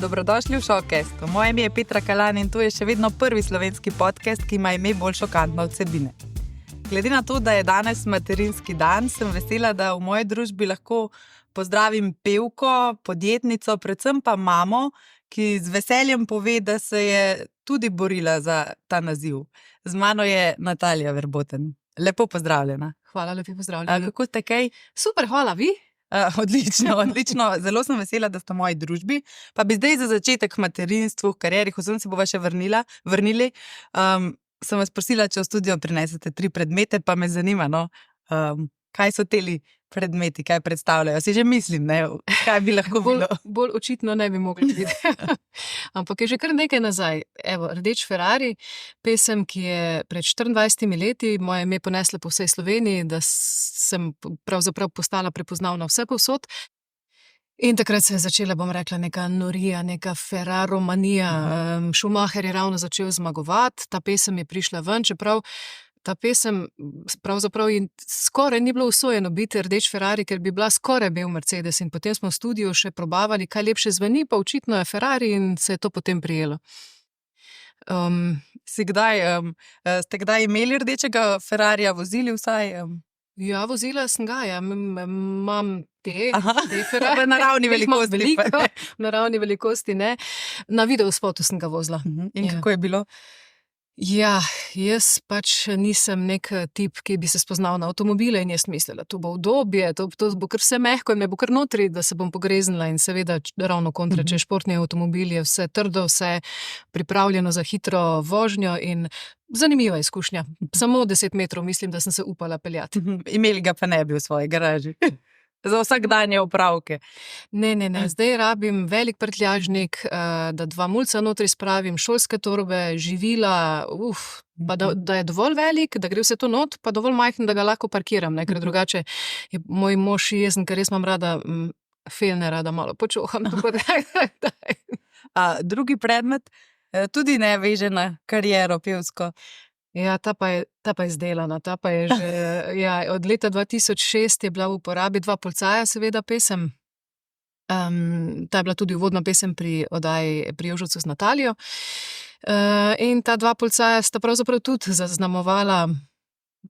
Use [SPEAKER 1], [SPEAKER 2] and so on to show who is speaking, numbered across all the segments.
[SPEAKER 1] Dobrodošli v Showcastu. Moje ime je Petra Kalan in to je še vedno prvi slovenski podcast, ki ima ime bolj šokantne vsebine. Glede na to, da je danes materinski dan, sem vesela, da v moji družbi lahko pozdravim pevko, podjetnico, predvsem pa mamo, ki z veseljem pove, da se je tudi borila za ta naziv. Z mano je Natalija Verboten. Lepo pozdravljena.
[SPEAKER 2] Hvala, lepo pozdravljena.
[SPEAKER 1] Kako ste kaj?
[SPEAKER 2] Super, hvala, vi?
[SPEAKER 1] Odlično. Zelo sem vesela, da ste v moji družbi. Pa bi zdaj za začetek v materinstvu, v karieri, ko se bova še vrnili, sem vas prosila, če v studio prinesete 3 predmete, pa me zanima, kaj so teli predmeti, kaj predstavljajo. Si že mislim, kaj bi lahko bilo.
[SPEAKER 2] Bolj očitno ne bi mogli videti. Ampak je že kar nekaj nazaj. Evo, Rdeč Ferrari, pesem, ki je pred 24 leti moje ime ponesla po vsej Sloveniji, da sem pravzaprav postala prepoznavna vse povsod. In takrat se je začela, bom rekla, neka norija, neka Ferraromanija. Schumacher je ravno začel zmagovati, ta pesem je prišla ven, čeprav ta pesem pravzaprav skoraj ni bilo usojeno biti Rdeč Ferrari, ker bi bila skoraj bel Mercedes. In potem smo v studiu še probavali, kaj lepše zveni, pa očitno je Ferrari in se je to potem prijelo.
[SPEAKER 1] Ste kdaj imeli rdečega Ferrarija, vozili vsaj?
[SPEAKER 2] Ja, vozila sem ga, imam te Ferrari.
[SPEAKER 1] V naravni velikosti.
[SPEAKER 2] V naravni velikosti, ne. Na videospotu sem ga vozila.
[SPEAKER 1] In kako je bilo?
[SPEAKER 2] Ja, jaz pač nisem nek tip, ki bi se spoznal na avtomobile in jaz mislila, to bo udobje, to bo kar vse mehko in me bo kar notri, da se bom pogreznila in seveda ravno kontra, če je športni avtomobil, je vse trdo, vse pripravljeno za hitro vožnjo in zanimiva izkušnja. Samo 10 metrov mislim, da sem se upala peljati.
[SPEAKER 1] Imeli ga pa ne bi v svoji garaži. Za vsakdanje opravke.
[SPEAKER 2] Ne. Zdaj rabim velik prtljažnik, da 2 mulca notri spravim, šolske torbe, živila, pa da je dovolj velik, da gre vse to not, pa dovolj majhen, da ga lahko parkiram, ker drugače je moj mož jezen, ker res imam rada, felne rada malo počoham.
[SPEAKER 1] Drugi predmet, tudi ne veže na kariero pevsko.
[SPEAKER 2] Ja, ta pa je izdelana, ta pa je že, od leta 2006 je bila v uporabi 2 policaja, seveda, pesem. Ta je bila tudi uvodna pesem pri oddaji Pri Jožecu z Natalijo. In ta 2 policaja sta pravzaprav tudi zaznamovala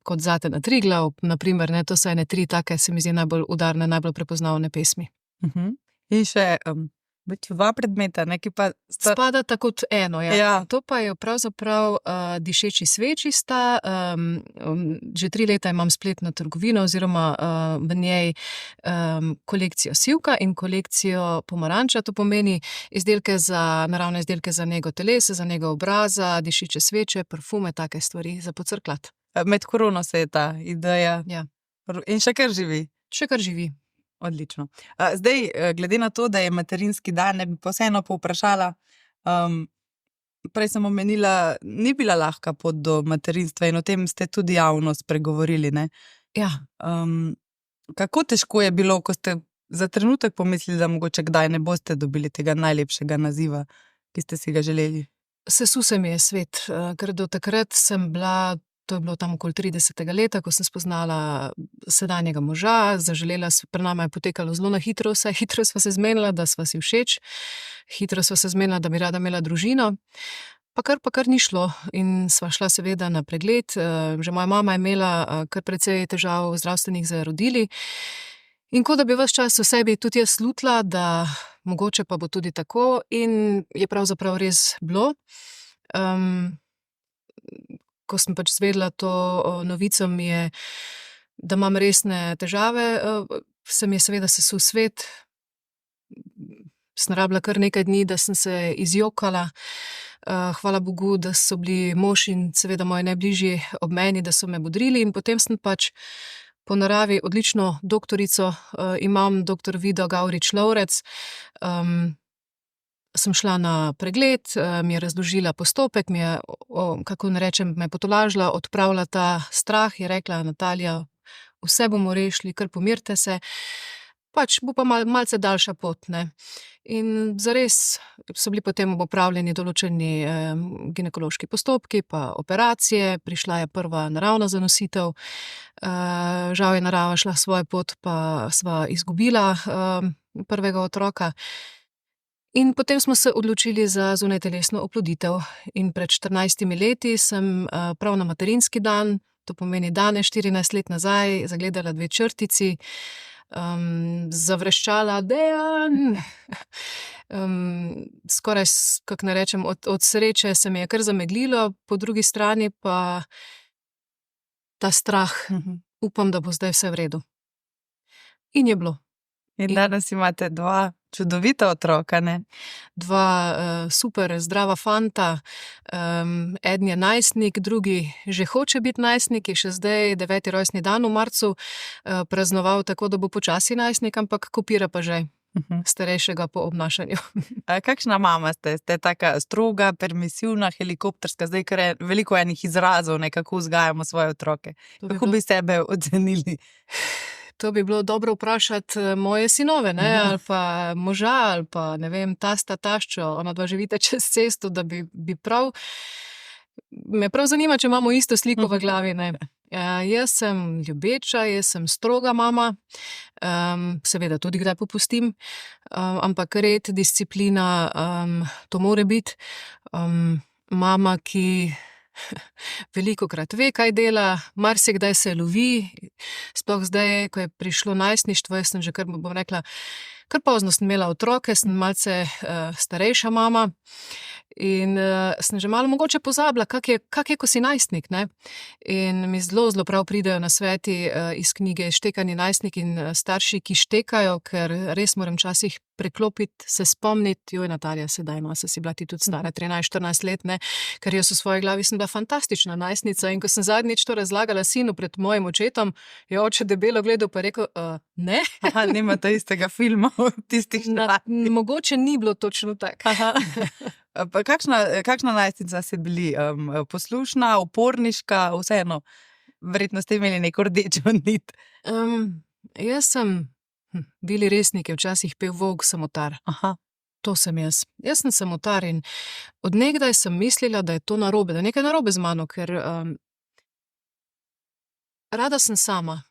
[SPEAKER 2] kot Zate na Triglav, na primer, to so ene 3 take, se mi zdi, najbolj udarne, najbolj prepoznavne pesmi.
[SPEAKER 1] In še 2 predmeta, ki pa
[SPEAKER 2] spadata kot eno, ja.
[SPEAKER 1] Ja.
[SPEAKER 2] To pa je pravzaprav dišeči sveči sta. Že 3 leta imam spletno trgovino oziroma v njej kolekcijo sivka in kolekcijo pomaranča. To pomeni naravne izdelke za nego telesa, za nego obraza, dišeče sveče, parfume, take stvari za pocrklat.
[SPEAKER 1] Med korono se je ta ideja.
[SPEAKER 2] Ja.
[SPEAKER 1] In še kar živi.
[SPEAKER 2] Še kar živi.
[SPEAKER 1] Odlično. Zdaj, glede na to, da je materinski dan, ne bi pa vseeno povprašala, prej sem omenila, ni bila lahka pot do materinstva in o tem ste tudi javno spregovorili, ne?
[SPEAKER 2] Ja.
[SPEAKER 1] Kako težko je bilo, ko ste za trenutek pomislili, da mogoče kdaj ne boste dobili tega najlepšega naziva, ki ste si ga želeli?
[SPEAKER 2] Sesul se mi je svet, ker do takrat sem bila, to je bilo tam okoli 30. leta, ko sem spoznala sedanjega moža, pri nama je potekalo zelo na hitro, vse hitro sva se zmenila, da sva si všeč, hitro sva se zmenila, da bi rada imela družino, pa kar ni šlo in sva šla seveda na pregled. Že moja mama je imela kar precej težav zdravstvenih z rodili in kot da bi ves čas v sebi tudi jaz slutila, da mogoče pa bo tudi tako in je pravzaprav res bilo. Ko sem pač zvedela to novico, da imam resne težave, se mi je seveda sesul svet. Sem rabila kar nekaj dni, da sem se izjokala. Hvala Bogu, da so bili mož in seveda moji najbližji ob meni, da so me bodrili in potem sem pač po naravi odlično doktorico, imam dr. Vido Gavrič-Lovrec. Sem šla na pregled, mi je razložila postopek, me je potolažila, odpravila ta strah, je rekla: Natalija, vse bomo rešili, kar pomirite se, pač bo pa malce daljša pot, ne. In zares so bili potem opravljeni določeni ginekološki postopki pa operacije, prišla je prva naravna zanositev, žal je narava šla svojo pot, pa sva izgubila prvega otroka. In potem smo se odločili za zunajtelesno oploditev. In pred 14 leti sem prav na materinski dan, to pomeni danes, 14 let nazaj, zagledala 2 črtici, zavreščala Dejan. Skoraj, kako ne rečem, od sreče se mi je kar zameglilo, po drugi strani pa ta strah, upam, da bo zdaj vse v redu. In je bilo.
[SPEAKER 1] In danes imate 2 čudovita otroka, ne?
[SPEAKER 2] 2 super zdrava fanta, eden je najstnik, drugi že hoče biti najstnik, je še zdaj 9. rojstni dan v marcu praznoval, tako da bo počasi najstnik, ampak kopira pa že starejšega po obnašanju.
[SPEAKER 1] Kakšna mama ste? Ste taka stroga, permisivna, helikopterska, zdaj kar je veliko enih izrazov, kako vzgajamo svoje otroke. Kako bi sebe ocenili?
[SPEAKER 2] To bi bilo dobro vprašati moje sinove, ne? Ali pa moža, ali pa ne vem, tasta, taščo, ona dva živita čez cesto, da bi prav, me prav zanima, če imamo isto sliko v glavi, ne. Jaz sem ljubeča, jaz sem stroga mama, seveda tudi kdaj popustim, ampak red, disciplina, to more biti. Mama, ki velikokrat ve, kaj dela, marsikdaj se lovi, sploh zdaj, ko je prišlo najstništvo, jaz sem že kar, bom rekla, kar pozno sem imela otroke, sem malce starejša mama in sem že malo mogoče pozabila, kak je, ko si najstnik, ne. In mi zelo prav pridejo nasveti iz knjige Štekani najstnik in starši, ki štekajo, ker res moram včasih preklopiti, se spomniti, joj, Natalija, sedaj, no, si bila ti tudi stara 13-14 let, ne, ker jaz v svoji glavi sem bila fantastična najstnica in ko sem zadnjič to razlagala sinu pred mojim očetom, je oče debelo gledal pa rekel, ne.
[SPEAKER 1] Nimate istega filma v tistih
[SPEAKER 2] Mogoče ni bilo točno tako.
[SPEAKER 1] Pa kakšna najstnica ste bili? Poslušna, uporniška, vseeno? Verjetno ste imeli neko rdečo nit.
[SPEAKER 2] Jaz sem, Vili Resnik je včasih pel Volk samotar. To sem jaz. Jaz sem samotar in od nekdaj sem mislila, da je to narobe, da je nekaj narobe z mano, ker rada sem sama.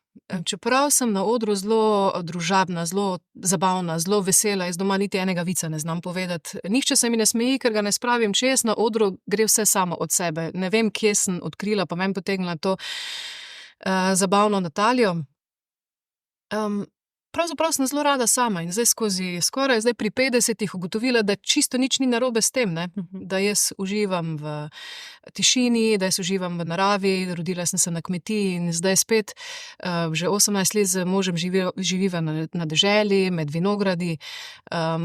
[SPEAKER 2] Čeprav sem na odru zelo družabna, zelo zabavna, zelo vesela, jaz doma niti enega vica ne znam povedati. Nihče se mi ne smeji, ker ga ne spravim čez, na odru gre vse samo od sebe. Ne vem, kje sem odkrila, pa meni potegnila to zabavno Natalijo. Pravzaprav sem zelo rada sama in zdaj zdaj pri 50 ugotovila, da čisto nič ni narobe s tem, ne? Da jaz uživam v tišini, da jaz uživam v naravi, rodila sem se na kmetiji in zdaj spet že 18 let z možem živiva na deželi, med vinogradi,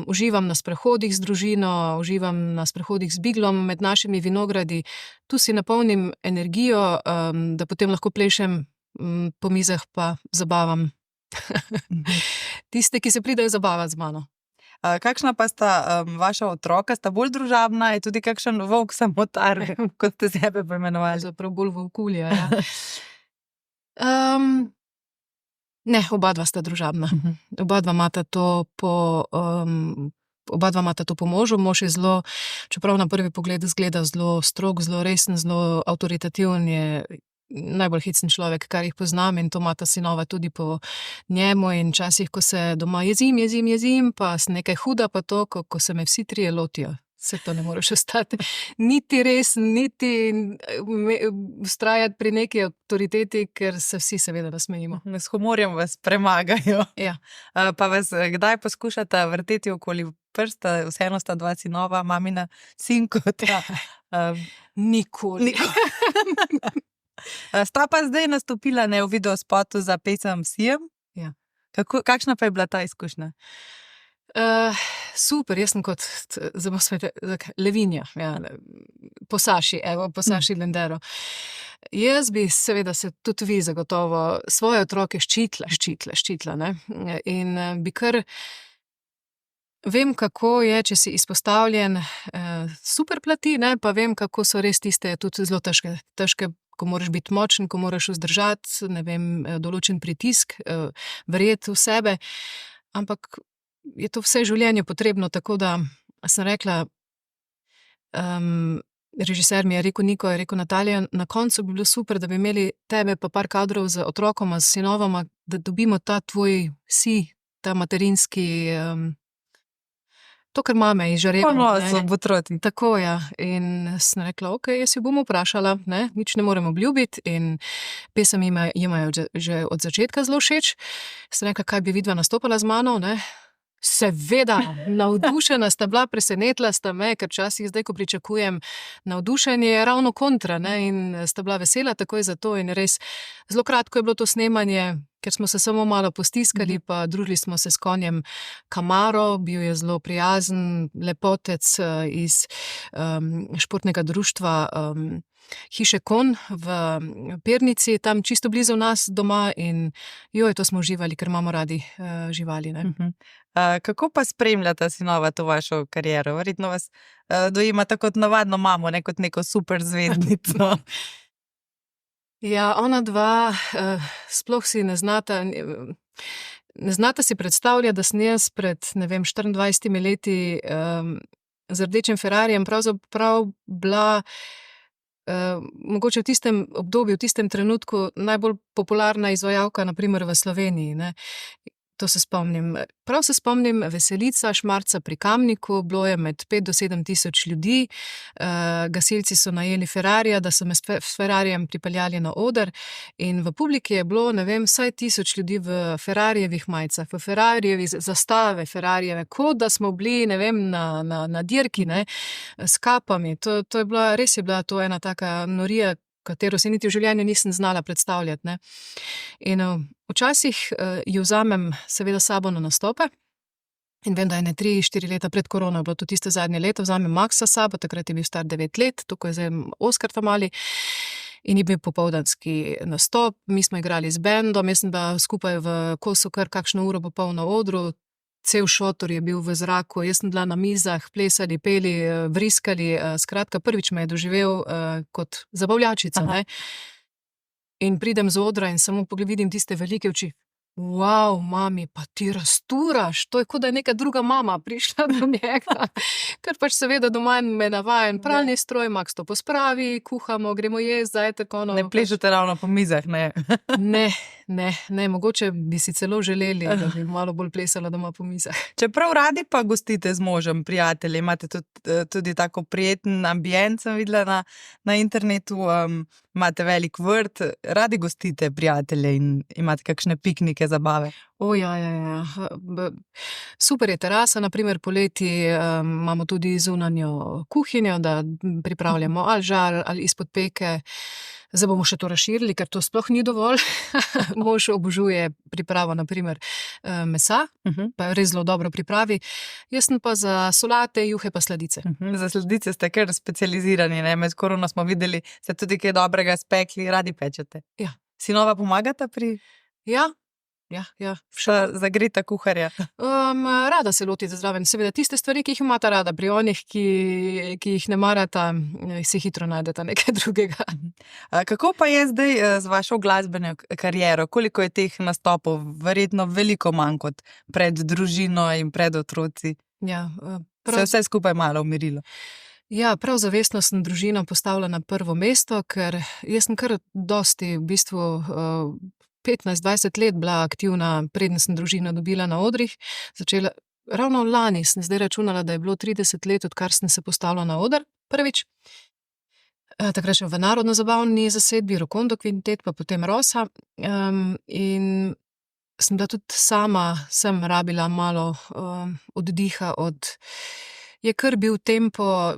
[SPEAKER 2] uživam na sprehodih z družino, uživam na sprehodih z Biglom med našimi vinogradi, tu si napolnim energijo, da potem lahko plešem po mizah pa zabavam tiste, ki se pridejo zabavati z mano.
[SPEAKER 1] Kakšna pa sta vaša otroka? Sta bolj družabna? Je tudi kakšen volk samotar, kot ste sebe poimenovali?
[SPEAKER 2] Zaprav bolj volkulja, ja. Ne, oba dva sta družabna. Oba dva imata to po možu. Mož je zelo, čeprav na prvi pogled izgleda zelo strog, zelo resen, zelo avtoritativen, je najbolj hecen človek, kar jih poznam, in to imata sinova tudi po njemu in včasih, ko se doma jezim, pa sem nekaj huda, pa to, ko se me vsi trije lotijo. Vse to ne moreš ostati. Niti resen, niti vztrajati pri neki avtoriteti, ker se vsi seveda nasmejimo.
[SPEAKER 1] S humorjem vas premagajo.
[SPEAKER 2] Ja.
[SPEAKER 1] Pa vas kdaj poskušata vrteti okoli prsta? Vseeno sta 2 sinova, mamina sinkota.
[SPEAKER 2] Nikoli.
[SPEAKER 1] Sta pa zdaj nastopila v videospotu za pesem Sijem.
[SPEAKER 2] Ja.
[SPEAKER 1] Kakšna pa je bila ta izkušnja?
[SPEAKER 2] Super, jaz sem kot Levinja, ja, po Saši Lendero. Jaz bi seveda se tudi vi zagotovo svoje otroke ščitila, ne? In bi kar vem, kako je, če si izpostavljen super plati, ne? Pa vem, kako so res tiste tudi zelo težke, ko moraš biti močen, ko moraš vzdržati, ne vem, določen pritisk, verjeti v sebe, ampak je to vse življenje potrebno, tako da sem rekla, režiser mi je rekel, Niko je rekel, Natalija, na koncu bi bilo super, da bi imeli tebe pa par kadrov z otrokoma, z sinovoma, da dobimo ta tvoj ta materinski, to, kar mame izžarevajo.
[SPEAKER 1] Ponosno bo otroci.
[SPEAKER 2] Tako, ja. In sem rekla, ok, jaz jo bom vprašala, ne, nič ne morem obljubiti in pesem imajo že od začetka zelo všeč. Sem rekla, kaj bi vidva nastopala z mano, ne. Seveda, navdušena sta bila, presenetila sta me, ker včasih zdaj, ko pričakujem navdušenje, je ravno kontra, ne, in sta bila vesela takoj za to in res zelo kratko je bilo to snemanje, ker smo se samo malo postiskali, pa družili smo se s konjem Camaro, bil je zelo prijazen, lepotec iz športnega društva Hiše Kon v Pernici, tam čisto blizu nas doma in to smo uživali, ker imamo radi živali, ne.
[SPEAKER 1] Kako pa spremljata sinova to vašo kariero? Verjetno vas dojemata kot navadno mamo, ne kot neko super zvezdnico.
[SPEAKER 2] Ja, ona dva sploh si ne znata si predstavljati, da sem jaz pred, 24 leti z rdečim Ferrarijem pravzaprav bila mogoče v tistem obdobju, v tistem trenutku najbolj popularna izvajalka, na primer v Sloveniji, ne. To se spomnim. Prav se spomnim Veselica, Šmarca pri Kamniku, bilo je med 5 do 7 tisoč ljudi, gasilci so najeli Ferrarija, da so me s Ferrarijem pripeljali na oder in v publiki je bilo, vsaj 1000 ljudi v Ferrarijevih majicah, v Ferrarijevih zastave Ferrarijeve, kot da smo bili, na dirki, ne, s kapami. To je bila, res je bila to ena taka norija, katero si niti v življenju nisem znala predstavljati, ne. In včasih jo vzamem seveda s sabo na nastope in vem, da je 3-4 leta pred korono, je bilo to tisto zadnje leto, vzamem Maxa s sabo, takrat je bil star 9 let, tukaj je zdaj Oskar ta mali, in je bil popoldanski nastop, mi smo igrali z bendom, jaz sem bila skupaj v kosu kar kakšno uro pa pol na odru, cel šotor je bil v zraku, jaz sem bila na mizah, plesali, peli, vriskali, skratka, prvič me je doživel kot zabavljačica, ne. In pridem z odra in samo vidim tiste velike oči. Wow, mami, pa ti rasturaš, to je kot da je neka druga mama prišla do njega. Ker pač seveda doma me navajen pralni stroj, Max to pospravi, kuhamo, gremo jesti, zajtrk,
[SPEAKER 1] Ne plešete ravno po mizah, ne?
[SPEAKER 2] Ne, mogoče bi si celo želeli, da bi malo bolj plesala doma po mizah.
[SPEAKER 1] Čeprav radi pa gostite z možem, prijatelji, imate tudi tako prijeten ambient, sem videla na internetu, imate velik vrt, radi gostite prijatelje in imate kakšne piknike, zabave.
[SPEAKER 2] Ja. Super je terasa, na primer poleti imamo tudi zunanjo kuhinjo, da pripravljamo ali žar ali izpod peke. Zdaj bomo še to razširili, ker to sploh ni dovolj. Mož obožuje pripravo, na primer, mesa, pa res zelo dobro pripravi. Jaz sem pa za solate, juhe pa sladice.
[SPEAKER 1] Za sladice ste kar specializirani, ne? Med korono smo videli, ste tudi kaj dobrega spekli, radi pečete.
[SPEAKER 2] Ja.
[SPEAKER 1] Sinova pomagata pri?
[SPEAKER 2] Ja.
[SPEAKER 1] Zagreta kuharja.
[SPEAKER 2] Rada se lotite zraven, seveda tiste stvari, ki jih imata rada, pri onih, ki jih ne marata, si hitro najdeta nekaj drugega.
[SPEAKER 1] Kako pa je zdaj z vašo glasbeno kariero? Koliko je teh nastopov? Verjetno veliko manj kot pred družino in pred otroci.
[SPEAKER 2] Ja,
[SPEAKER 1] Se je vse skupaj malo umirilo?
[SPEAKER 2] Ja, prav zavestno sem družino postavila na prvo mesto, ker jaz sem kar dosti v bistvu 15-20 let bila aktivna, preden sem družino dobila na odrih. Začela, ravno lani sem zdaj računala, da je bilo 30 let, odkar sem se postavila na oder prvič. Takrat še v narodno-zabavni zasedbi, Rokondo kvintet, pa potem Rosa. In sem bila tudi sama, sem rabila malo oddiha je kar bil tempo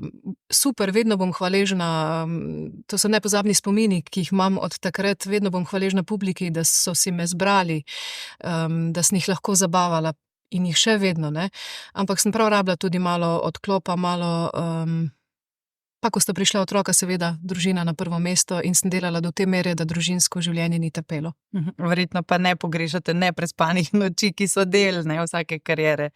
[SPEAKER 2] super, vedno bom hvaležna, to so nepozabni spomini, ki jih imam od takrat, vedno bom hvaležna publiki, da so si me zbrali, da sem jih lahko zabavala in jih še vedno, ne. Ampak sem prav rabila tudi malo odklopa, malo, pa ko sta prišla otroka, seveda družina na prvo mesto in sem delala do te mere, da družinsko življenje ni trpelo.
[SPEAKER 1] Verjetno pa ne pogrešate neprespanih noči, ki so del, ne, vsake kariere,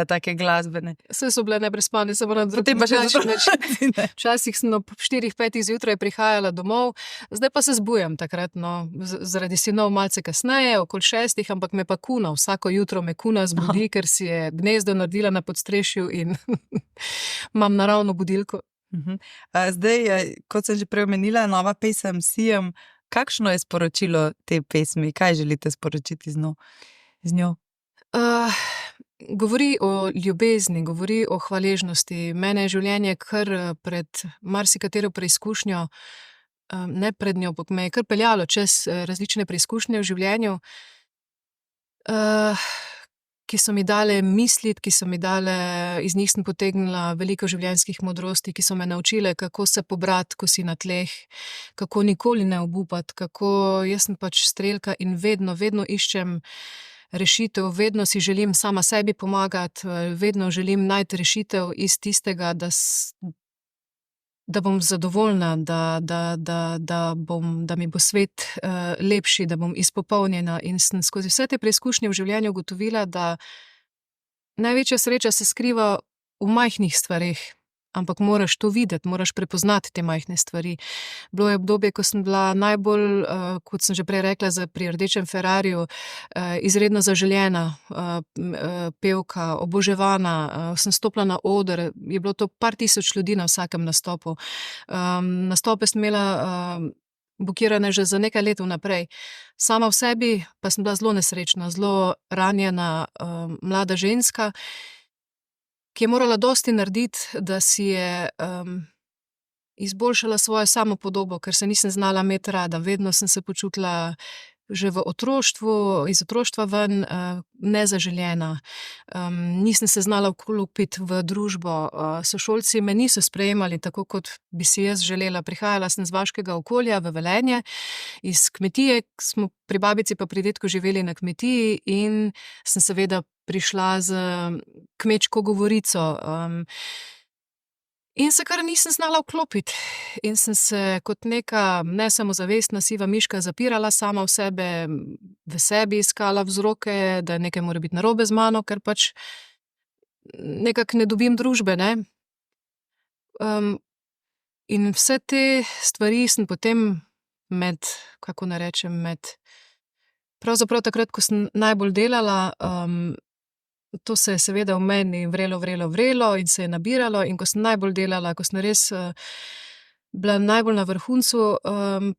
[SPEAKER 1] take glasbene.
[SPEAKER 2] Vse so bile neprespane, samo na
[SPEAKER 1] Potem pa še
[SPEAKER 2] način. Včasih sem ob 4-5 zjutraj prihajala domov, zdaj pa se zbujam takrat, no, zaradi sinov malce kasneje, okoli 6, ampak me pa kuna, vsako jutro me kuna zbudi, ker si je gnezdo naredila na podstrešju in imam naravno budilko.
[SPEAKER 1] Zdaj, kot sem že prej omenila, nova pesem Sijem. Kakšno je sporočilo te pesmi? Kaj želite sporočiti z njo?
[SPEAKER 2] govori o ljubezni, govori o hvaležnosti. Mene je življenje kar pred marsikatero preizkušnjo, ne pred njo, ampak me je kar peljalo čez različne preizkušnje v življenju, ki so mi dale misliti, ki so mi dale, iz njih sem potegnila veliko življenjskih modrosti, ki so me naučile, kako se pobrati, ko si na tleh, kako nikoli ne obupati, kako jaz sem pač strelka in vedno iščem rešitev, vedno si želim sama sebi pomagati, vedno želim najti rešitev iz tistega, da bom zadovoljna, da mi bo svet lepši, da bom izpopolnjena, in sem skozi vse te preizkušnje v življenju ugotovila, da največja sreča se skriva v majhnih stvareh, ampak moraš to videti, moraš prepoznati te majhne stvari. Bilo je obdobje, ko sem bila najbolj, kot sem že prej rekla, pri Rdečem Ferrariju, izredno zaželena pevka, oboževana, sem stopila na oder, je bilo to par tisoč ljudi na vsakem nastopu. Nastope sem imela bukirane že za nekaj let vnaprej. Sama v sebi pa sem bila zelo nesrečna, zelo ranjena, mlada ženska, ki je morala dosti narediti, da si je izboljšala svojo samopodobo, ker se nisem znala imeti rada. Vedno sem se počutila že v otroštvu, iz otroštva ven, nezaželjena. Nisem se znala vklopiti v družbo. Sošolci me niso sprejemali tako, kot bi si jaz želela. Prihajala sem z vaškega okolja v Velenje, iz kmetije, smo pri babici pa pri dedku živeli na kmetiji, in sem seveda prišla z kmečko govorico. In se kar nisem znala vklopiti. In sem se kot neka nesamozavestna siva miška zapirala sama v sebe, v sebi iskala vzroke, da nekaj mora biti narobe z mano, ker pač nekako ne dobim družbe, ne. In vse te stvari sem potem pravzaprav takrat, ko sem najbolj delala, to se je seveda v meni vrelo in se je nabiralo, in ko sem najbolj delala, ko sem res bila najbolj na vrhuncu,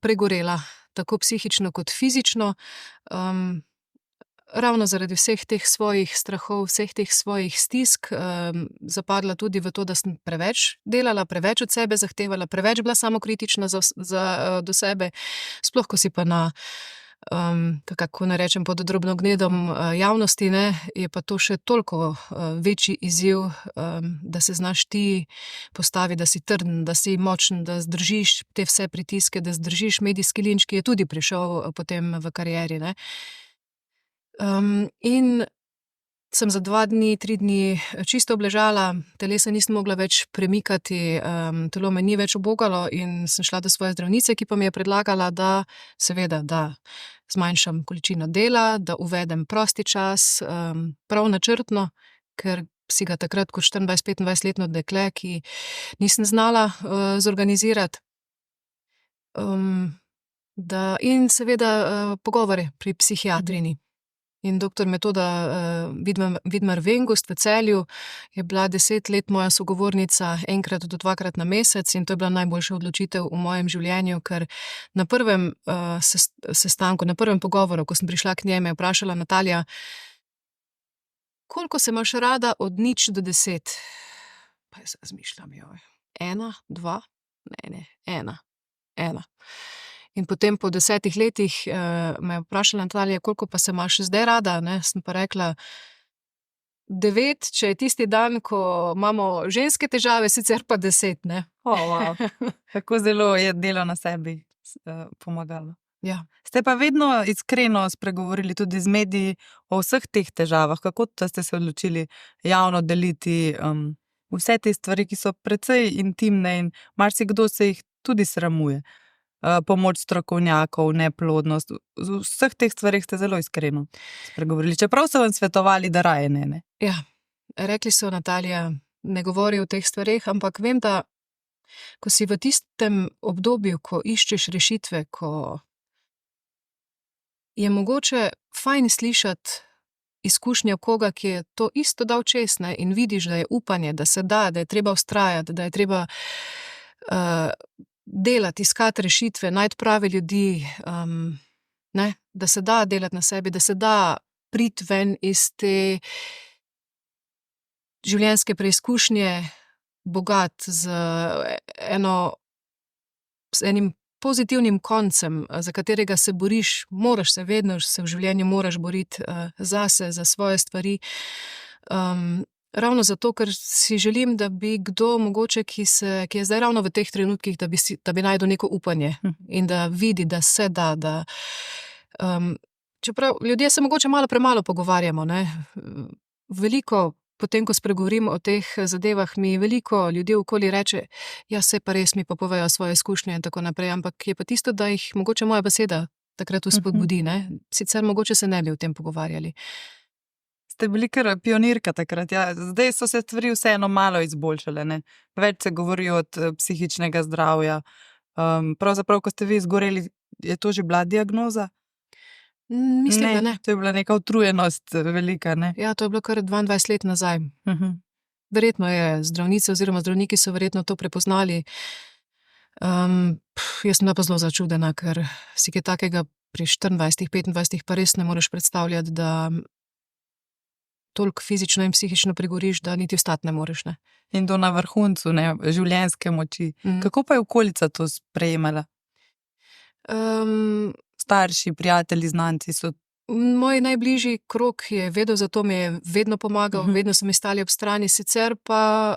[SPEAKER 2] pregorela, tako psihično kot fizično, ravno zaradi vseh teh svojih strahov, vseh teh svojih stisk, zapadla tudi v to, da sem preveč delala, preveč od sebe zahtevala, preveč bila samokritična do sebe, sploh ko si pa kako naj rečem, pod drobnogledom javnosti, ne, je pa to še toliko večji izziv, da se znaš ti postaviti, da si trden, da si močen, da zdržiš te vse pritiske, da zdržiš medijski linč, ki je tudi prišel potem v karieri, ne. In sem za 2 dni, 3 dni čisto obležala, telesa nisem mogla več premikati, telo me ni več ubogalo, in sem šla do svoje zdravnice, ki pa mi je predlagala, da zmanjšam količino dela, da uvedem prosti čas, prav načrtno, ker si ga takrat kot 24-25-letno dekle, ki nisem znala zorganizirati. In seveda pogovore pri psihiatrinji. In doktor Metoda Vidmar-Vengust v Celju je bila 10 let moja sogovornica, 1 do 2 na mesec, in to je bila najboljša odločitev v mojem življenju, ker na prvem sestanku, na prvem pogovoru, ko sem prišla k njej, me je vprašala: Natalija, koliko se imaš rada od 0 do 10? Pa jaz razmišljam, 1, 2, ne, 1. In potem po 10 letih me je vprašala: Natalija, koliko pa se imaš zdaj rada, ne? Sem pa rekla: 9, če je tisti dan, ko imamo ženske težave, sicer pa 10, ne.
[SPEAKER 1] Wow. Kako zelo je delo na sebi pomagalo.
[SPEAKER 2] Ja.
[SPEAKER 1] Ste pa vedno iskreno spregovorili tudi z mediji o vseh teh težavah. Kako ste se odločili javno deliti vse te stvari, ki so precej intimne in marsikdo se jih tudi sramuje? Pomoč strokovnjakov, neplodnost, v vseh teh stvarih ste zelo iskreno spregovorili, čeprav so vam svetovali, da raje ne.
[SPEAKER 2] Ja, rekli so: Natalija, ne govori o teh stvareh, ampak vem, da ko si v tistem obdobju, ko iščeš rešitve, ko je mogoče fajn slišati izkušnjo koga, ki je to isto dal čez, ne, in vidiš, da je upanje, da se da je treba vztrajati, da je treba delati, iskati rešitve, najti prave ljudi, ne, da se da delati na sebi, da se da priti ven iz te življenjske preizkušnje bogat z enim pozitivnim koncem, za katerega se boriš, moraš se vedno se v življenju moraš boriti zase, za svoje stvari. Ravno zato, ker si želim, da bi kdo mogoče, ki je zdaj ravno v teh trenutkih, da bi našel neko upanje in da vidi, da se da. Čeprav ljudje se mogoče malo premalo pogovarjamo, ne. Veliko, potem ko spregovorim o teh zadevah, mi veliko ljudi okoli reče, ja, saj pa res, mi pa povejo svoje izkušnje in tako naprej, ampak je pa tisto, da jih mogoče moja beseda takrat vzpodbudi, ne. Sicer mogoče se ne bi o tem pogovarjali.
[SPEAKER 1] Ste bili kar pionirka takrat, ja. Zdaj so se stvari vseeno malo izboljšale, ne. Več se govori od psihičnega zdravja. Pravzaprav, ko ste vi zgoreli, je to že bila diagnoza?
[SPEAKER 2] Mislim, da ne.
[SPEAKER 1] To je bila neka utrujenost velika, ne?
[SPEAKER 2] Ja, to je bilo kar 22 let nazaj. Verjetno je zdravnice oziroma zdravniki so verjetno to prepoznali. Jaz sem bila pa zelo začudena, ker si kaj takega pri 24, 25 pa res ne moreš predstavljati, da toliko fizično in psihično pregoriš, da niti vstati ne moreš, ne.
[SPEAKER 1] In to na vrhuncu, ne, življenjske moči. Kako pa je okolica to sprejemala? Starši, prijatelji, znanci so...
[SPEAKER 2] Moj najbližji krog je vedel, zato mi je vedno pomagal, vedno so mi stali ob strani, sicer pa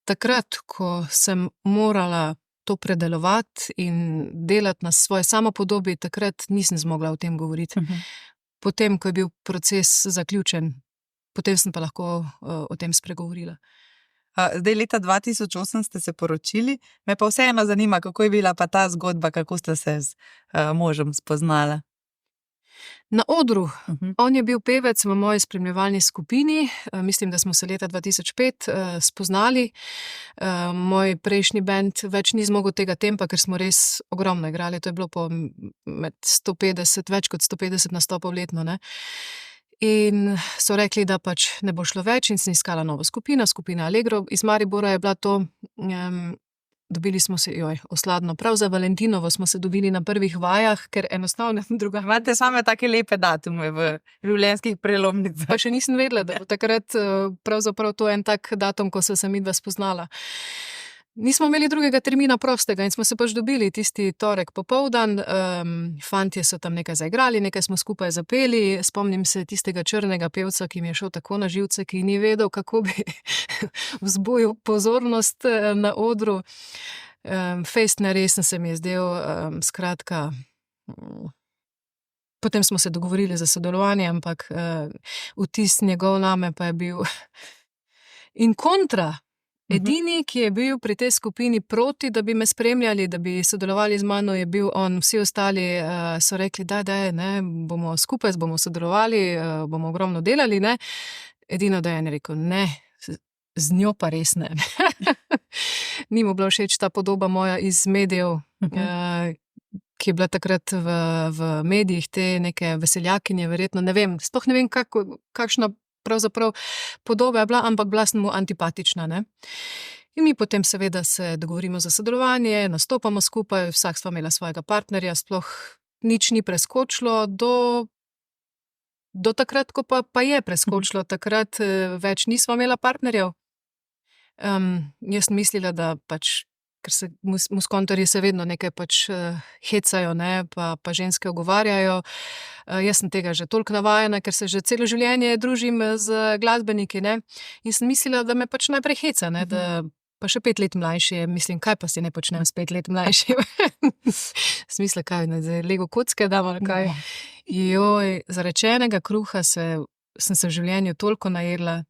[SPEAKER 2] takrat, ko sem morala to predelovati in delati na svoje samopodobi, takrat nisem zmogla o tem govoriti. Potem, ko je bil proces zaključen, potem sem pa lahko o tem spregovorila.
[SPEAKER 1] Zdaj, leta 2008 ste se poročili, me pa vseeno zanima, kako je bila pa ta zgodba, kako ste se z možem spoznala.
[SPEAKER 2] Na odru. On je bil pevec v moji spremljevalni skupini, mislim, da smo se leta 2005 spoznali. Moj prejšnji bend več ni zmogel tega tempa, ker smo res ogromno igrali, to je bilo več kot 150 nastopov letno, ne. In so rekli, da pač ne bo šlo več in sem iskala novo skupino, skupina Allegro. Iz Maribora je bila to, dobili smo se, osladno, prav za Valentinovo smo se dobili na prvih vajah, ker enostavno druga.
[SPEAKER 1] Imate same take lepe datume v življenjskih prelomnicah.
[SPEAKER 2] Pa še nisem vedela, da bo takrat pravzaprav to en tak datum, ko so se midva spoznala. Nismo imeli drugega termina prostega in smo se pač dobili tisti torek popoldan. Fantje so tam nekaj zaigrali, nekaj smo skupaj zapeli. Spomnim se tistega črnega pevca, ki mi je šel tako na živce, ki ni vedel, kako bi vzbujil pozornost na odru. Fejst neresen se mi je zdel, skratka. Potem smo se dogovorili za sodelovanje, ampak vtis njegov name pa je bil in kontra. Edini, ki je bil pri tej skupini proti, da bi me spremljali, da bi sodelovali z mano, je bil on. Vsi ostali so rekli, daj, ne, bomo skupaj, bomo sodelovali, bomo ogromno delali, ne. Edino Dejan je rekel, ne, z njo pa res ne. Ni mu bila všeč ta podoba moja iz medijev, ki je bila takrat v medijih, te neke veseljakinje, verjetno, ne vem, sploh ne vem, kakšna pravzaprav podoba je bila, ampak bila sem mu antipatična, ne. In mi potem seveda se dogovorimo za sodelovanje, nastopamo skupaj, vsak sva imela svojega partnerja, sploh nič ni preskočilo do takrat, ko pa je preskočilo, takrat več nisva imela partnerjev. Jaz sem mislila, da pač, ker se muskontarji se vedno nekaj pač hecajo, ne, pa ženske ogovarjajo. Jaz sem tega že toliko navajena, ker se že celo življenje družim z glasbeniki, ne. In sem mislila, da me pač najprej heca, ne, da pa še 5 let mlajši je, mislim, kaj pa si ne počnem s 5 let mlajšim. Sem mislila, kaj, zdaj Lego kocke damo, kaj. Zarečenega kruha sem se v življenju toliko najedla.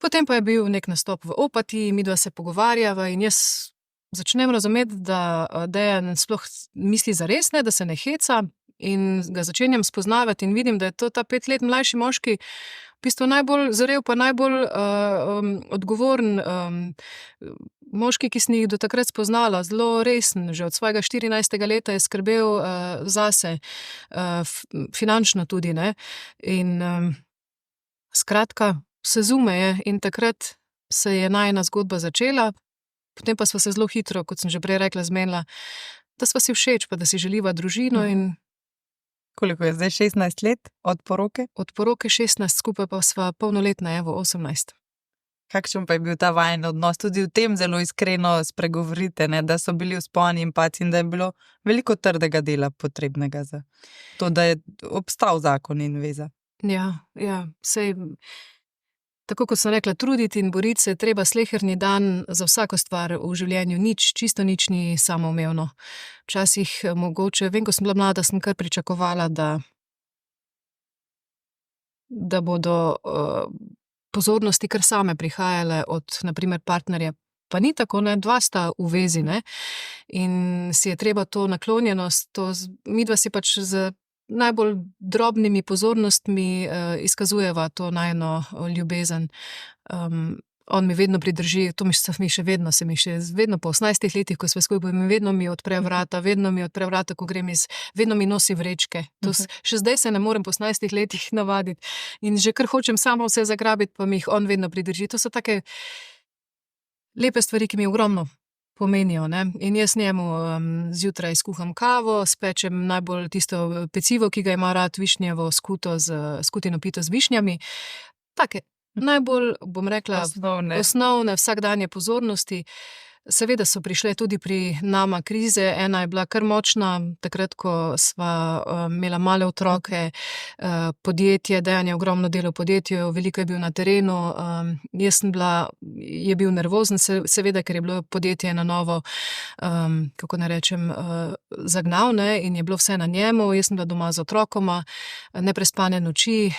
[SPEAKER 2] Potem pa je bil nek nastop v Opatiji, midva se pogovarjava in jaz začnem razumeti, da Dejan sploh misli zares, ne, da se ne heca, in ga začenjam spoznavati in vidim, da je to ta 5 let mlajši moški v bistvu najbolj zrel pa najbolj odgovoren moški, ki sem jih do takrat spoznala, zelo resen, že od svojega 14. leta je skrbel zase, finančno tudi, ne. In skratka, se zume in takrat se je najina zgodba začela, potem pa sva se zelo hitro, kot sem že prej rekla, zmenila, da sva si všeč, pa da si želiva družino in
[SPEAKER 1] Koliko je zdaj, 16 let od poroke?
[SPEAKER 2] Od poroke 16, skupaj pa sva polnoletna, 18.
[SPEAKER 1] Kakšen pa je bil ta vajen odnos? Tudi v tem zelo iskreno spregovorite, ne? Da so bili vzponi in padci in da je bilo veliko trdega dela potrebnega za to, da je obstal zakon in veza.
[SPEAKER 2] Ja, sej, tako kot sem rekla, truditi in boriti se je treba sleherni dan za vsako stvar v življenju. Čisto nič ni samoumevno. Včasih mogoče, vem, ko sem bila mlada, sem kar pričakovala, da bodo pozornosti kar same prihajale od, na primer, partnerja. Pa ni tako, ne, dva sta v vezi, ne, in si je treba to naklonjenost, midva si pač z najbolj drobnimi pozornostmi izkazujeva to najino ljubezen. On mi vedno pridrži, to mi še vedno, vedno po 18 letih, ko sva skupaj, vedno mi odpre vrata, ko grem vedno mi nosi vrečke. Še zdaj se ne morem po 18 letih navaditi in že kar hočem sama vse zagrabiti, pa mi jih on vedno pridrži. To so take lepe stvari, ki mi ogromno pomenijo, ne. In jaz njemu zjutraj skuham kavo, spečem najbolj tisto pecivo, ki ga ima rad, višnjevo skutino pito z višnjami. Take najbolj, bom rekla, osnovne vsakdanje pozornosti. Seveda so prišle tudi pri nama krize, ena je bila kar močna, takrat, ko sva imela male otroke, podjetje, Dejan je ogromno delal v podjetju, veliko je bil na terenu, je bil nervozen, seveda, ker je bilo podjetje na novo, kako naj rečem, zagnal, ne, in je bilo vse na njemu, jaz sem bila doma z otrokoma, neprespane noči,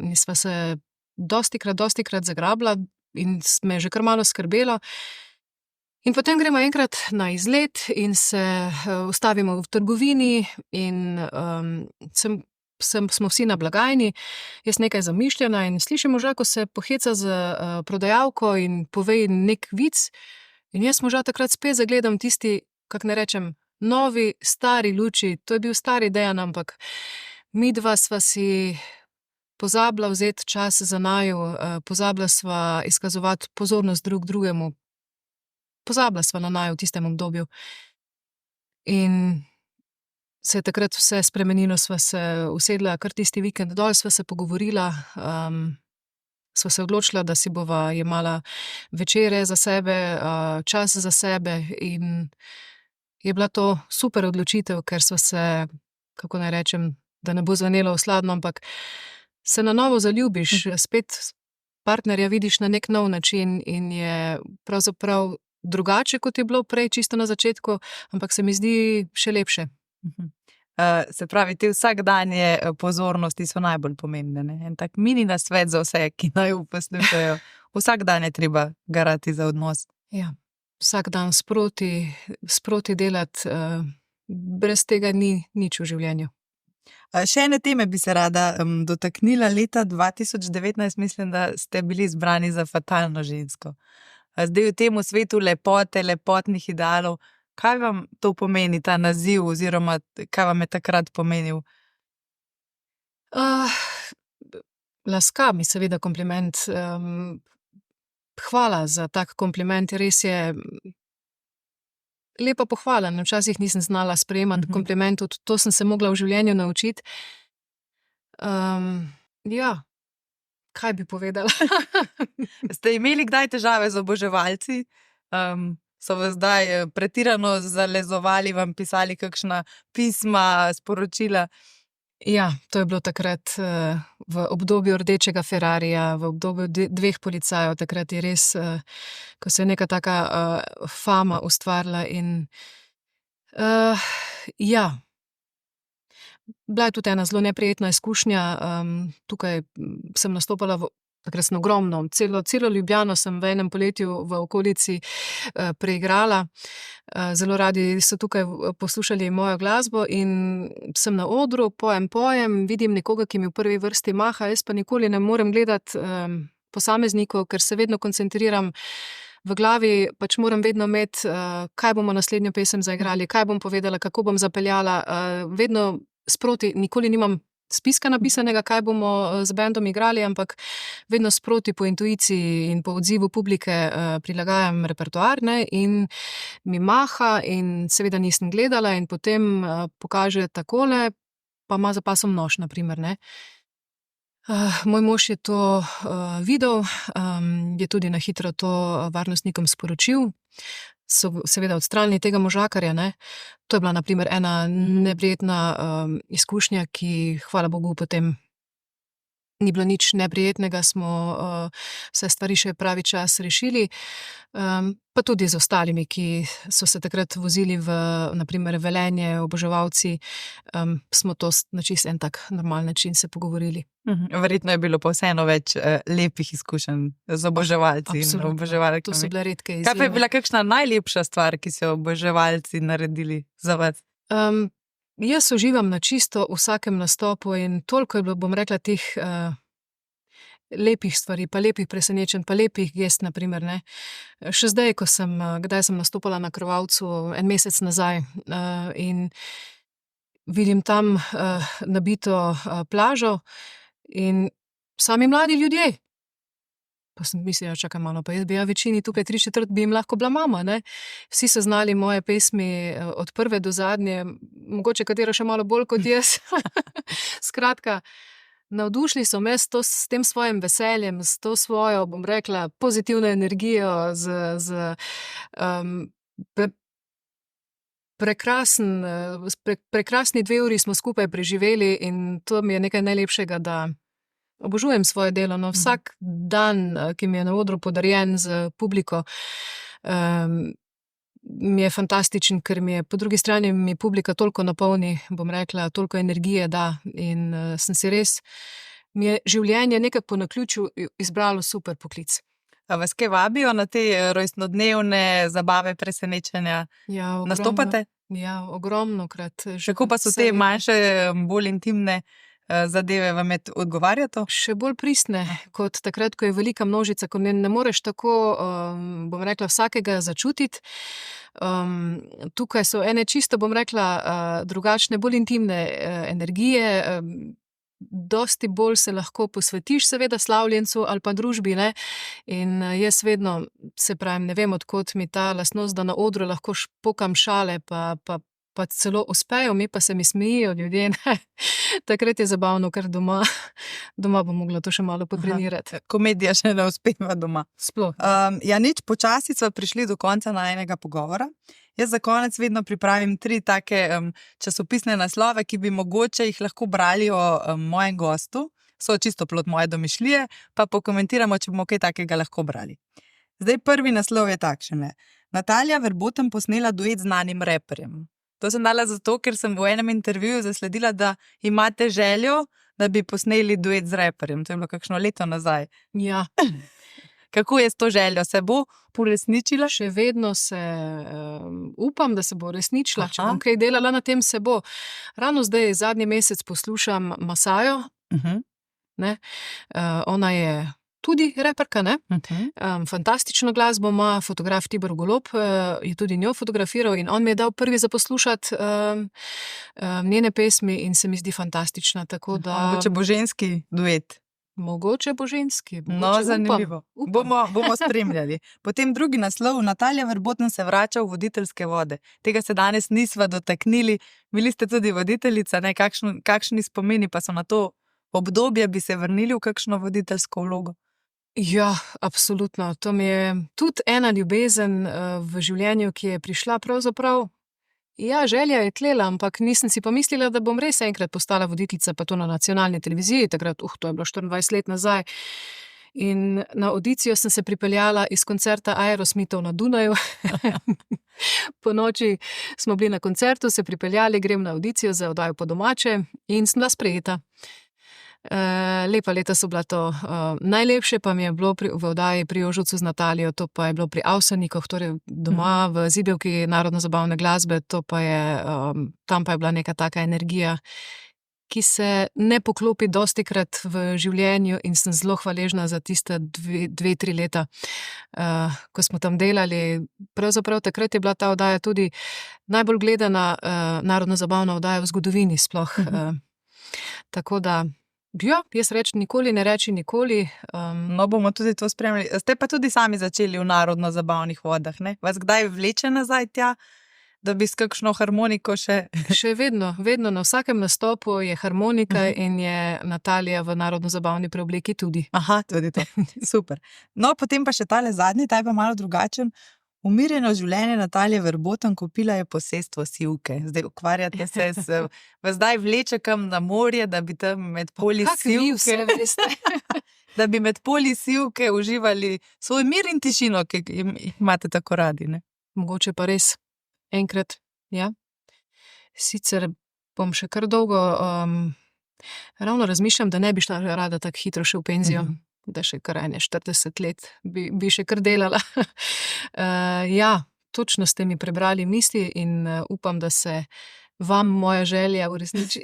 [SPEAKER 2] in sva se dostikrat zagrabila in me je že kar malo skrbelo. In potem gremo enkrat na izlet in se ustavimo v trgovini in smo vsi na blagajni, jaz nekaj zamišljena in slišim moža, ko se poheca z prodajalko in pove nek vic, in jaz moža takrat spet zagledam tisti, kako ne rečem, novi, stari luči, to je bil stari Dejan, ampak midva sva si pozabila vzeti čas za naju, pozabila sva izkazovati pozornost drug drugemu, pozabila sva na naju v tistem obdobju. In se je takrat vse spremenilo, sva se usedla kar tisti vikend dol, sva se pogovorila, sva se odločila, da si bova jemala večere za sebe, čas za sebe in je bila to super odločitev, ker sva se, kako naj rečem, da ne bo zvenelo osladno, ampak se na novo zaljubiš, spet partnerja vidiš na nek nov način in je pravzaprav drugače, kot je bilo prej, čisto na začetku, ampak se mi zdi še lepše.
[SPEAKER 1] Se pravi, te vsakdanje pozornosti so najbolj pomembne, ne? En tak mini nasvet za vse, ki naju poslušajo. Vsak dan je treba garati za odnos.
[SPEAKER 2] Ja, vsak dan sproti delati, brez tega ni nič v življenju.
[SPEAKER 1] Še ene teme bi se rada dotaknila. Leta 2019 mislim, da ste bili izbrani za fatalno žensko. Zdaj v tem svetu lepote, lepotnih idealov, kaj vam to pomeni, ta naziv, oziroma kaj vam je takrat pomenil?
[SPEAKER 2] Laska mi seveda kompliment. Hvala za tak kompliment, res je lepa pohvala. Včasih nisem znala sprejemati komplimentov, to sem se mogla v življenju naučiti. Ja, kaj bi povedala?
[SPEAKER 1] Ste imeli kdaj težave z oboževalci? So vas zdaj pretirano zalezovali, vam pisali kakšna pisma, sporočila?
[SPEAKER 2] Ja, to je bilo takrat v obdobju rdečega Ferrarija, v obdobju 2 policajev, takrat je res, ko se je neka taka fama ustvarila in ja, bila je tudi ena zelo neprijetna izkušnja, tukaj sem nastopala takrat sem ogromno, celo Ljubljano sem v enem poletju v okolici preigrala. Zelo radi so tukaj poslušali mojo glasbo in sem na odru, pojem, vidim nekoga, ki mi v prvi vrsti maha, jaz pa nikoli ne morem gledati posameznikov, ker se vedno koncentriram v glavi, pač moram vedno imeti, kaj bomo naslednjo pesem zaigrali, kaj bom povedala, kako bom zapeljala, vedno sproti, nikoli nimam spiska napisanega, kaj bomo z bendom igrali, ampak vedno sproti po intuiciji in po odzivu publike prilagajam repertoar, ne, in mi maha in seveda nisem gledala in potem pokaže takole, pa ima za pasom nož, naprimer, ne. Moj mož je to videl, je tudi na hitro to varnostnikom sporočil. So seveda odstranili tega možakarja, ne. To je bila na primer ena neprijetna izkušnja, ki hvala Bogu potem ni bilo nič neprijetnega, smo vse stvari še pravi čas rešili. Pa tudi z ostalimi, ki so se takrat vozili v na primer Velenje, oboževalci, smo to na čisto en tak normalen način se pogovorili.
[SPEAKER 1] Verjetno je bilo pa vseeno več lepih izkušenj z oboževalci in
[SPEAKER 2] Absolutno. To
[SPEAKER 1] oboževalkami.
[SPEAKER 2] so bile redke
[SPEAKER 1] Kaj pa je
[SPEAKER 2] izjeme.
[SPEAKER 1] bila kakšna najlepša stvar, ki so jo oboževalci naredili za vas?
[SPEAKER 2] Jaz uživam na čisto v vsakem nastopu in toliko je bilo, bom rekla, teh lepih stvari, pa lepih presenečenj, pa lepih gest, na primer, ne. Še zdaj, kdaj sem nastopala na Krvavcu, en mesec nazaj, in vidim tam nabito plažo in sami mladi ljudje. Pa sem mislila, čakaj malo, pa jaz bi večini tukaj 3/4 bi jim lahko bila mama, ne. Vsi so znali moje pesmi od prve do zadnje, mogoče katera še malo bolj kot jaz. Skratka, navdušili so me s tem svojim veseljem, s to svojo, bom rekla, pozitivno energijo, z prekrasni 2 uri smo skupaj preživeli in to mi je nekaj najlepšega, da obožujem svoje delo. No, vsak dan, ki mi je na odru podarjen z publiko, mi je fantastičen, ker po drugi strani mi publika toliko napolni, bom rekla, toliko energije da in sem si res, mi je življenje nekako po naključju izbralo super poklic.
[SPEAKER 1] A vas kaj vabijo na te rojstnodnevne zabave, presenečenja?
[SPEAKER 2] Ja, ogromno.
[SPEAKER 1] Nastopate?
[SPEAKER 2] Ja, ogromnokrat.
[SPEAKER 1] Kako pa so te manjše, bolj intimne zadeve, vam je odgovarja to?
[SPEAKER 2] Še bolj pristne, kot takrat, ko je velika množica, ko ne moreš tako, bom rekla, vsakega začutiti. Tukaj so ene čisto, bom rekla, drugačne, bolj intimne energije, dosti bolj se lahko posvetiš seveda slavljencu ali pa družbi, ne. In jaz vedno, se pravim, ne vem, od kod mi ta lastnost, da na odru lahko pokam šale, pa celo uspejo mi, pa se mi smejijo ljudje, ne. Takrat je zabavno, ker doma bom mogla to še malo potrenirati.
[SPEAKER 1] Komedija še ne uspeva doma.
[SPEAKER 2] Sploh.
[SPEAKER 1] Ja, nič, počasi sva prišli do konca najinega pogovora. Jaz za konec vedno pripravim 3 take časopisne naslove, ki bi mogoče jih lahko brali o mojem gostu. So čisto plod moje domišljije, pa pokomentiramo, če bomo kaj takega lahko brali. Zdaj prvi naslov je takšen. Natalija Verboten posnela duet z znanim reperjem. To sem dala zato, ker sem v enem intervjuju zasledila, da imate željo, da bi posneli duet z reperjem. To je bilo kakšno leto nazaj.
[SPEAKER 2] Ja.
[SPEAKER 1] Kako je s to željo? Se bo uresničila?
[SPEAKER 2] Še vedno se upam, da se bo uresničila. Če
[SPEAKER 1] Aha.
[SPEAKER 2] bom kaj delala na tem, se bo. Ravno zdaj, zadnji mesec poslušam Masajo, ne. Ona je tudi reperka, ne. Fantastično glasbo ima, fotograf Tibor Golob je tudi njo fotografiral in on mi je dal prvi za poslušati njene pesmi in se mi zdi fantastična, tako da
[SPEAKER 1] Mogoče bo ženski duet.
[SPEAKER 2] mogoče bo ženski.
[SPEAKER 1] No,
[SPEAKER 2] mogoče,
[SPEAKER 1] zanimivo.
[SPEAKER 2] upam.
[SPEAKER 1] Bomo spremljali. Potem drugi naslov, Natalija Verboten se vrača v voditeljske vode. Tega se danes nisva dotaknili. Bili ste tudi voditeljica, ne? Kakšni spomini pa so na to obdobje, bi se vrnili v kakšno voditeljsko vlogo?
[SPEAKER 2] Ja, absolutno. To mi je tudi ena ljubezen v življenju, ki je prišla pravzaprav. Ja, želja je tlela, ampak nisem si pa mislila, da bom res enkrat postala voditeljica, pa to na nacionalni televiziji, takrat, to je bilo 24 let nazaj. In na audicijo sem se pripeljala iz koncerta Aerosmitov na Dunaju. Po noči smo bili na koncertu, se pripeljali, grem na audicijo za oddajo Po domače in sem bila sprejeta. Lepa leta so bila to. Najlepše pa mi je bilo v oddaji Pri Jožucu z Natalijo, to pa je bilo pri Avsenikoh, torej doma v zibelki narodno-zabavne glasbe, to pa je, tam pa je bila neka taka energija, ki se ne poklopi dostikrat v življenju in sem zelo hvaležna za tiste 2-3 leta, ko smo tam delali. Pravzaprav takrat je bila ta oddaja tudi najbolj gledana narodno-zabavna oddaja v zgodovini sploh. Tako da, ja, jaz nikoli ne reči nikoli.
[SPEAKER 1] No, bomo tudi to spremljali. Ste pa tudi sami začeli v narodno-zabavnih vodah, ne? Vas kdaj vleče nazaj tja? da bi s kakšno harmoniko še.
[SPEAKER 2] Še vedno na vsakem nastopu je harmonika in je Natalija v narodno-zabavni preobleki tudi.
[SPEAKER 1] Aha, tudi to. Super. No, potem pa še tale zadnji, ta je pa malo drugačen. Umirjeno življenje Natalije Verboten, kupila je posestvo Sivke. Zdaj ukvarjate se zdaj vleče kam na morje, da bi tam med poli Sivke, da bi med poli Sivke uživali svoj mir in tišino, ki imate tako radi, ne?
[SPEAKER 2] Mogoče pa res enkrat, ja. Sicer bom še kar dolgo, ravno razmišljam, da ne bi šla rada tako hitro še v penzijo. Da še kar 40 let bi še kar delala. Ja, točno ste mi prebrali misli in upam, da se vam moja želja uresniči.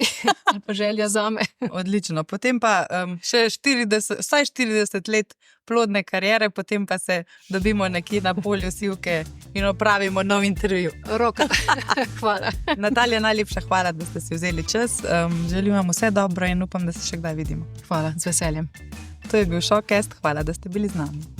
[SPEAKER 2] Ali pa želja zame.
[SPEAKER 1] Odlično. Potem pa še vsaj 40 let plodne kariere, potem pa se dobimo nekje na polju Sivke in opravimo nov intervju.
[SPEAKER 2] Roka. Hvala.
[SPEAKER 1] Natalija, najlepša hvala, da ste si vzeli čas. Želim vam vse dobro in upam, da se še kdaj vidimo.
[SPEAKER 2] Hvala, z veseljem.
[SPEAKER 1] To je bil Showcast, hvala, da ste bili z nami.